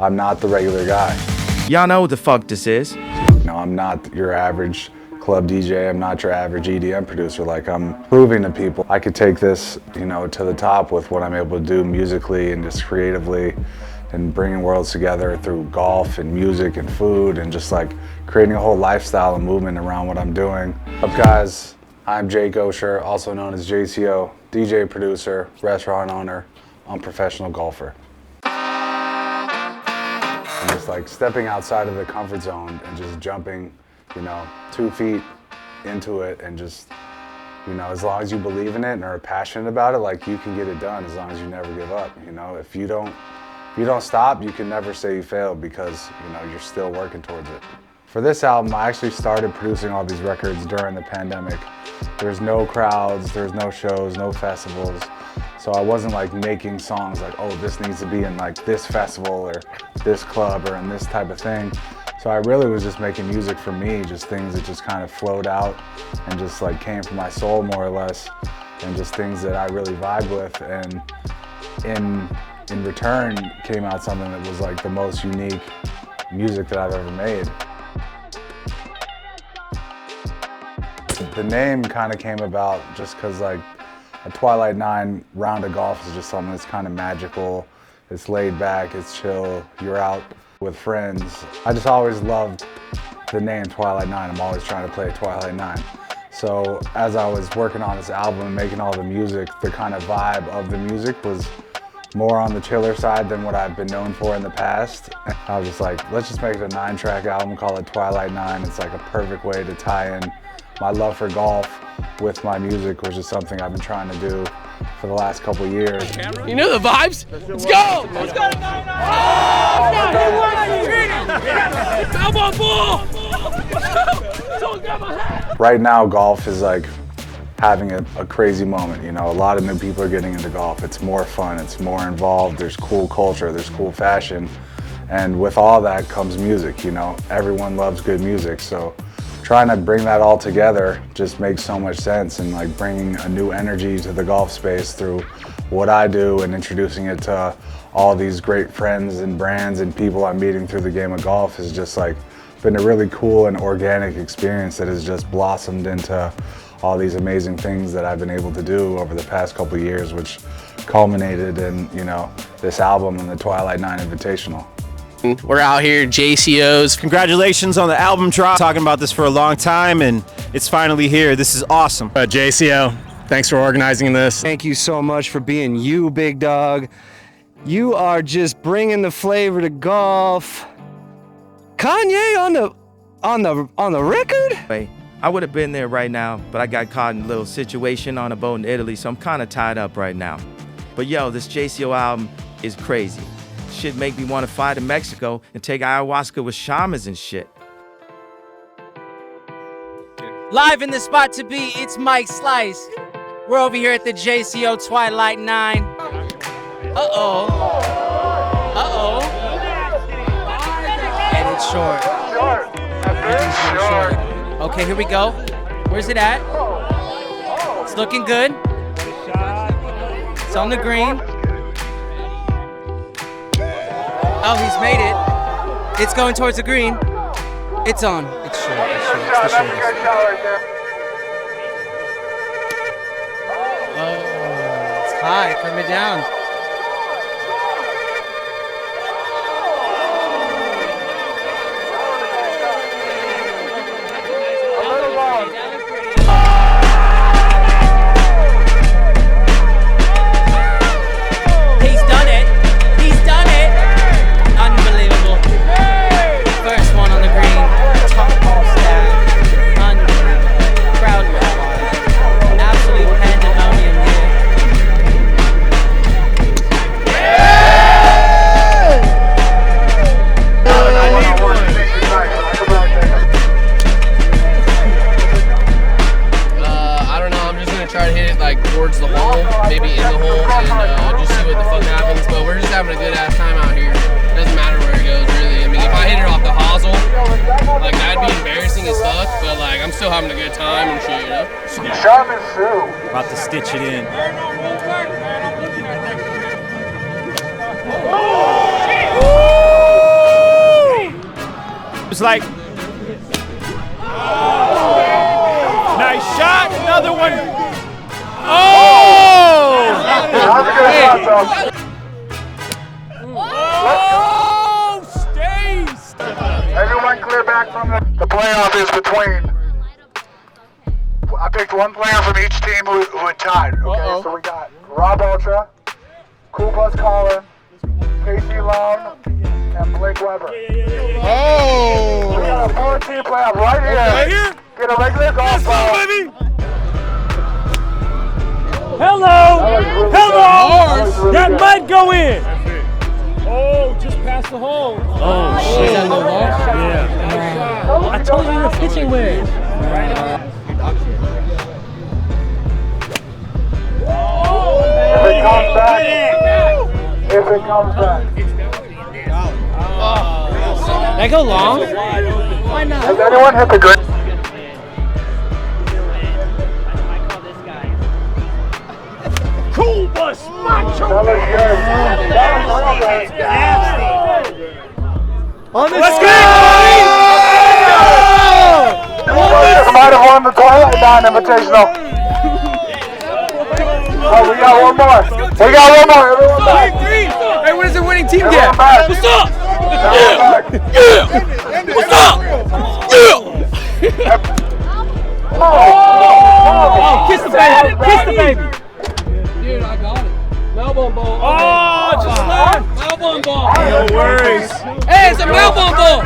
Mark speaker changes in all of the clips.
Speaker 1: I'm not the regular guy.
Speaker 2: Y'all know what the fuck this is.
Speaker 1: No, I'm not your average club DJ. I'm not your average EDM producer. Like, I'm proving to people I could take this, you know, to the top with what I'm able to do musically and just creatively, and bringing worlds together through golf and music and food, and just like creating a whole lifestyle and movement around what I'm doing. What's up, guys? I'm Jayceeoh, also known as Jayceeoh, DJ, producer, restaurant owner, unprofessional golfer. And just like stepping outside of the comfort zone and just jumping, you know, 2 feet into it, and just, you know, as long as you believe in it and are passionate about it, like, you can get it done as long as you never give up. You know, if you don't stop, you can never say you failed, because, you know, you're still working towards it. For this album, I actually started producing all these records during the pandemic. There's no crowds, there's no shows, no festivals. So I wasn't like making songs like, oh, this needs to be in like this festival or this club or in this type of thing. So I really was just making music for me, just things that just kind of flowed out and just like came from my soul, more or less, and just things that I really vibe with. And in return came out something that was like the most unique music that I've ever made. The name kind of came about just because, like, a Twilight Nine round of golf is just something that's kind of magical. It's laid back, it's chill, you're out with friends. I just always loved the name Twilight Nine. I'm always trying to play Twilight Nine. So as I was working on this album and making all the music, the kind of vibe of the music was more on the chiller side than what I've been known for in the past. I was just like, let's just make it a 9-track album, call it Twilight Nine. It's like a perfect way to tie in my love for golf with my music, which is something I've been trying to do for the last couple years.
Speaker 3: You know the vibes? Let's go! Let's go! Come on, ball!
Speaker 1: Right now, golf is like having a crazy moment. You know, a lot of new people are getting into golf. It's more fun, it's more involved, there's cool culture, there's cool fashion. And with all that comes music, you know. Everyone loves good music, so trying to bring that all together just makes so much sense, and like bringing a new energy to the golf space through what I do and introducing it to all these great friends and brands and people I'm meeting through the game of golf has just like been a really cool and organic experience that has just blossomed into all these amazing things that I've been able to do over the past couple of years, which culminated in, you know, this album and the Twilight Nine Invitational.
Speaker 3: We're out here, Jayceeoh's.
Speaker 4: Congratulations on the album drop. Talking about this for a long time, and it's finally here. This is awesome.
Speaker 5: Jayceeoh, thanks for organizing this.
Speaker 6: Thank you so much for being you, big dog. You are just bringing the flavor to golf. Kanye on the record?
Speaker 2: Wait, I would have been there right now, but I got caught in a little situation on a boat in Italy, so I'm kind of tied up right now. But yo, this Jayceeoh album is crazy. Shit make me want to fly to Mexico and take ayahuasca with shamans and shit.
Speaker 7: Live in the spot to be, it's Mike Slice. We're over here at the Jayceeoh Twilight 9. Uh-oh. Uh-oh. And it's short. Short. Okay, here we go. Where's it at? It's looking good. It's on the green. Oh, he's made it. It's going towards the green. It's on. It's short. It's short. It's the shortest. Oh, it's high. Coming down.
Speaker 3: Towards the hole, maybe in the hole, and just see what the fuck happens. But we're just having a good ass time out here. Doesn't matter where it goes, really. I mean, if I hit it off the hosel, like, that'd be embarrassing as fuck. But like, I'm still having a good time and shit, you know.
Speaker 1: Shaman Sue.
Speaker 4: About to stitch it in.
Speaker 1: Woo!
Speaker 4: looks like. Nice shot, another one. Oh! Oh, stays.
Speaker 8: Everyone clear back from the playoff is between. I picked one player from each team who had tied. Okay, so we got Rob Ultra, Cool Buzz Colin, Casey Long, and Blake Weber.
Speaker 4: Oh!
Speaker 8: We got a 4-team playoff right here.
Speaker 4: Right here?
Speaker 8: Get a regular golf ball.
Speaker 4: baby!
Speaker 8: Hello!
Speaker 4: That might go in. Oh, just past the hole. Oh, shit. Yeah.
Speaker 8: I told you you're pitching with. If it comes back.
Speaker 7: That go long?
Speaker 8: Why not? Has anyone hit the green?
Speaker 4: Cool bus, macho.
Speaker 8: That looks good.
Speaker 4: Let's go!
Speaker 8: Might have won the Twilight Nine Invitational. Oh, we got one more. Everyone back.
Speaker 3: Hey, what does the winning team
Speaker 8: Everyone
Speaker 3: get?
Speaker 8: back.
Speaker 3: What's up?
Speaker 8: Everyone back.
Speaker 3: What's up?
Speaker 8: Oh,
Speaker 7: Kiss the baby! Kiss the baby!
Speaker 3: Dude, I got it. Melbourne ball.
Speaker 4: Oh, just slide.
Speaker 3: Melbourne ball.
Speaker 4: No worries.
Speaker 3: Hey, it's a Melbourne ball.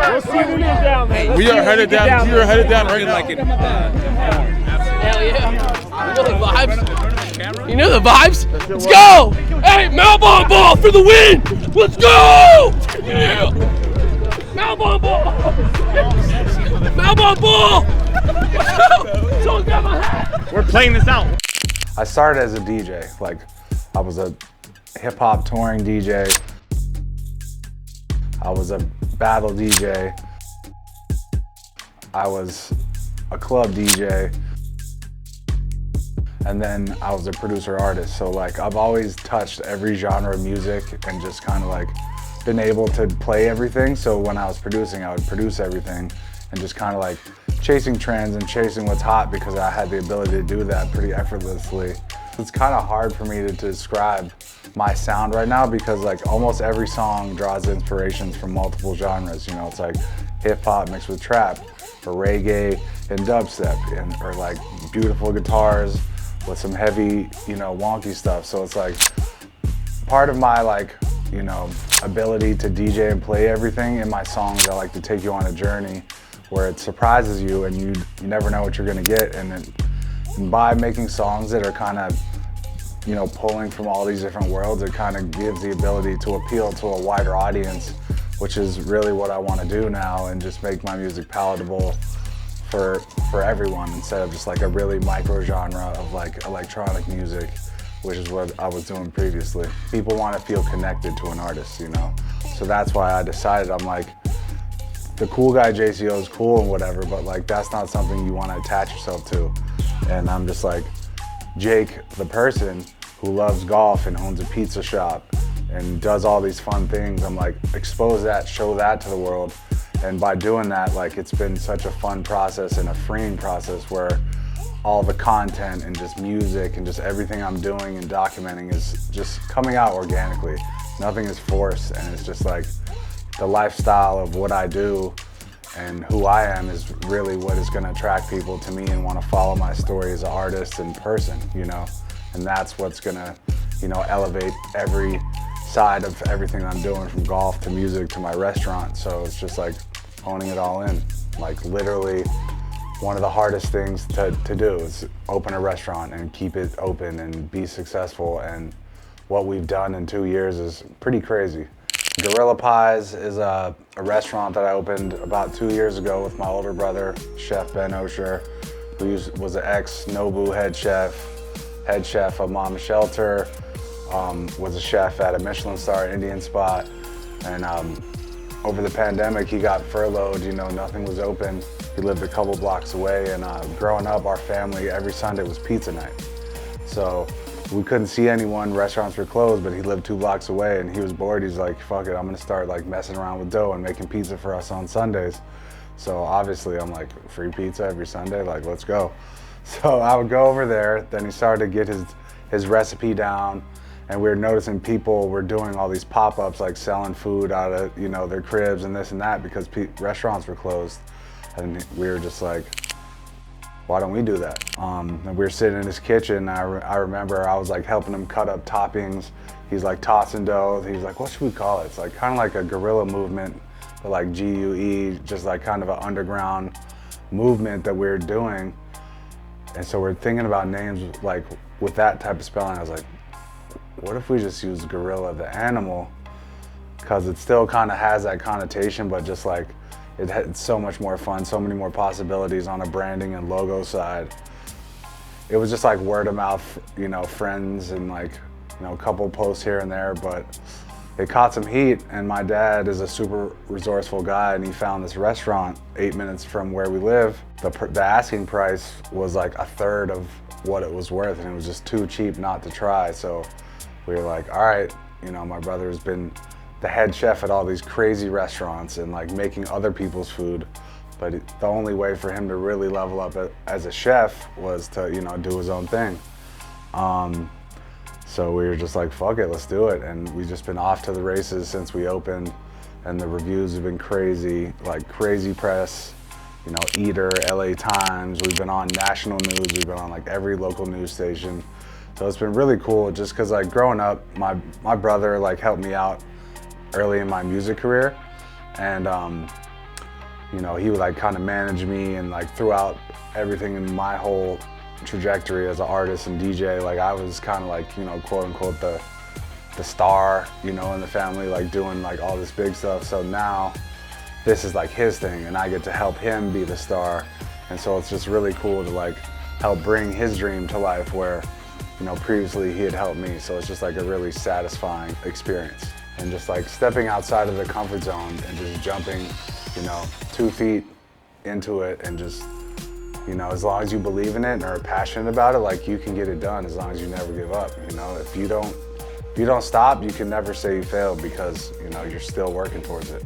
Speaker 4: We'll see who is down there.
Speaker 9: We are headed down. You are headed down right now.
Speaker 3: Hell yeah. You know the vibes? You know the vibes? Let's go! Hey, Melbourne ball for the win! Let's go! Yeah! Melbourne ball! Melbourne ball! Someone grab my hat!
Speaker 4: We're playing this out.
Speaker 1: I started as a DJ. Like, I was a hip hop touring DJ. I was a battle DJ. I was a club DJ. And then I was a producer artist. So like, I've always touched every genre of music and just kind of like been able to play everything. So when I was producing, I would produce everything and just kind of like chasing trends and chasing what's hot because I had the ability to do that pretty effortlessly. It's kind of hard for me to describe my sound right now because like almost every song draws inspirations from multiple genres. You know, it's like hip hop mixed with trap or reggae and dubstep or like beautiful guitars with some heavy, you know, wonky stuff. So it's like part of my like, you know, ability to DJ and play everything in my songs. I like to take you on a journey where it surprises you and you never know what you're gonna get. And by making songs that are kind of, you know, pulling from all these different worlds, it kind of gives the ability to appeal to a wider audience, which is really what I want to do now, and just make my music palatable for everyone instead of just like a really micro genre of like electronic music, which is what I was doing previously. People want to feel connected to an artist, you know? So that's why I decided, I'm like, the cool guy Jayceeoh is cool and whatever, but like that's not something you want to attach yourself to. And I'm just like, Jake, the person who loves golf and owns a pizza shop and does all these fun things, I'm like, expose that, show that to the world. And by doing that, like, it's been such a fun process and a freeing process where all the content and just music and just everything I'm doing and documenting is just coming out organically. Nothing is forced, and it's just like the lifestyle of what I do and who I am is really what is gonna attract people to me and wanna follow my story as an artist and person, you know? And that's what's gonna, you know, elevate every side of everything I'm doing, from golf to music to my restaurant. So it's just like owning it all in. Like literally one of the hardest things to do is open a restaurant and keep it open and be successful. And what we've done in 2 years is pretty crazy. Gorilla Pies is a restaurant that I opened about 2 years ago with my older brother, Chef Ben Osher, who was an ex-Nobu head chef of Mama's Shelter, was a chef at a Michelin star Indian spot. And over the pandemic, he got furloughed, you know, nothing was open. He lived a couple blocks away, and growing up, our family, every Sunday was pizza night. So we couldn't see anyone, restaurants were closed, but he lived 2 blocks away and he was bored. He's like, fuck it, I'm gonna start like messing around with dough and making pizza for us on Sundays. So obviously I'm like, free pizza every Sunday, like let's go. So I would go over there, then he started to get his recipe down, and we were noticing people were doing all these pop-ups, like selling food out of, you know, their cribs and this and that because restaurants were closed. And we were just like, why don't we do that? And we were sitting in his kitchen. I remember I was like helping him cut up toppings. He's like tossing dough. He's like, what should we call it? It's like kind of like a guerrilla movement, but like GUE, just like kind of an underground movement that we were doing. And so we're thinking about names like with that type of spelling. I was like, what if we just use gorilla, the animal? Because it still kind of has that connotation, but just like, it's so much more fun, so many more possibilities on a branding and logo side. It was just like word of mouth, you know, friends and like, you know, a couple posts here and there, but it caught some heat. And my dad is a super resourceful guy, and he found this restaurant 8 minutes from where we live. The asking price was like a third of what it was worth, and it was just too cheap not to try. So we were like, all right, you know, my brother's been the head chef at all these crazy restaurants and like making other people's food. But the only way for him to really level up as a chef was to, you know, do his own thing. So we were just like, fuck it, let's do it. And we've just been off to the races since we opened, and the reviews have been crazy, like crazy press, you know, Eater, LA Times. We've been on national news. We've been on like every local news station. So it's been really cool just cause like growing up, my brother like helped me out early in my music career, and you know, he would like kind of manage me and like throughout everything in my whole trajectory as an artist and DJ. Like I was kind of like, you know, quote unquote the star, you know, in the family, like doing like all this big stuff. So now this is like his thing, and I get to help him be the star. And so it's just really cool to like help bring his dream to life where, you know, previously he had helped me. So it's just like a really satisfying experience. And just like stepping outside of the comfort zone and just jumping, you know, 2 feet into it, and just, you know, as long as you believe in it and are passionate about it, like you can get it done as long as you never give up. You know, if you don't stop, you can never say you failed, because, you know, you're still working towards it.